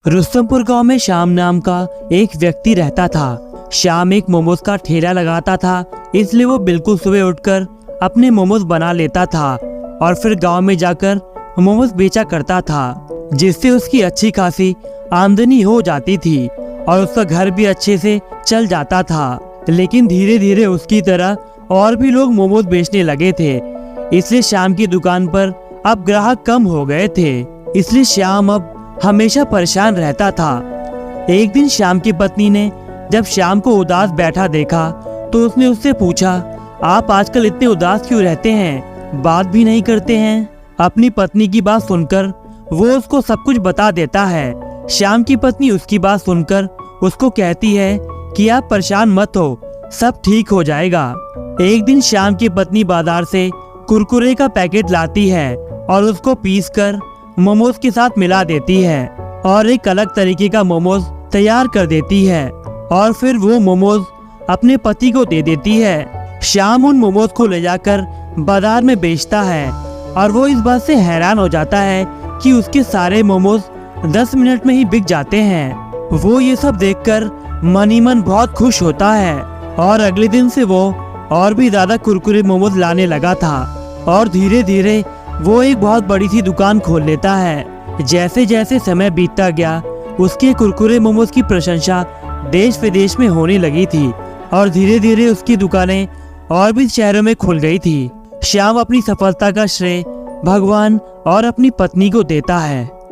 रुस्तमपुर गांव में श्याम नाम का एक व्यक्ति रहता था। श्याम एक मोमोज का ठेला लगाता था, इसलिए वो बिल्कुल सुबह उठकर अपने मोमोज बना लेता था और फिर गांव में जाकर मोमोज बेचा करता था, जिससे उसकी अच्छी खासी आमदनी हो जाती थी और उसका घर भी अच्छे से चल जाता था। लेकिन धीरे धीरे उसकी तरह और भी लोग मोमोज बेचने लगे थे, इसलिए श्याम की दुकान पर अब ग्राहक कम हो गए थे। इसलिए श्याम अब हमेशा परेशान रहता था। एक दिन श्याम की पत्नी ने जब श्याम को उदास बैठा देखा तो उसने उससे पूछा, आप आजकल इतने उदास क्यों रहते हैं, बात भी नहीं करते हैं। अपनी पत्नी की बात सुनकर वो उसको सब कुछ बता देता है। श्याम की पत्नी उसकी बात सुनकर उसको कहती है कि आप परेशान मत हो, सब ठीक हो जाएगा। एक दिन श्याम की पत्नी बाजार से कुरकुरे का पैकेट लाती है और उसको पीस कर मोमोज के साथ मिला देती है और एक अलग तरीके का मोमोज तैयार कर देती है और फिर वो मोमोज अपने पति को दे देती है। श्याम उन मोमोज को ले जाकर बाजार में बेचता है और वो इस बात से हैरान हो जाता है कि उसके सारे मोमोज 10 मिनट में ही बिक जाते हैं। वो ये सब देखकर मन ही मन बहुत खुश होता है और अगले दिन से वो और भी ज्यादा कुरकुरे मोमोज लाने लगा था और धीरे धीरे वो एक बहुत बड़ी सी दुकान खोल लेता है। जैसे जैसे समय बीतता गया उसके कुरकुरे मोमोज की प्रशंसा देश विदेश में होने लगी थी और धीरे धीरे उसकी दुकानें और भी शहरों में खुल गई थी। श्याम अपनी सफलता का श्रेय भगवान और अपनी पत्नी को देता है।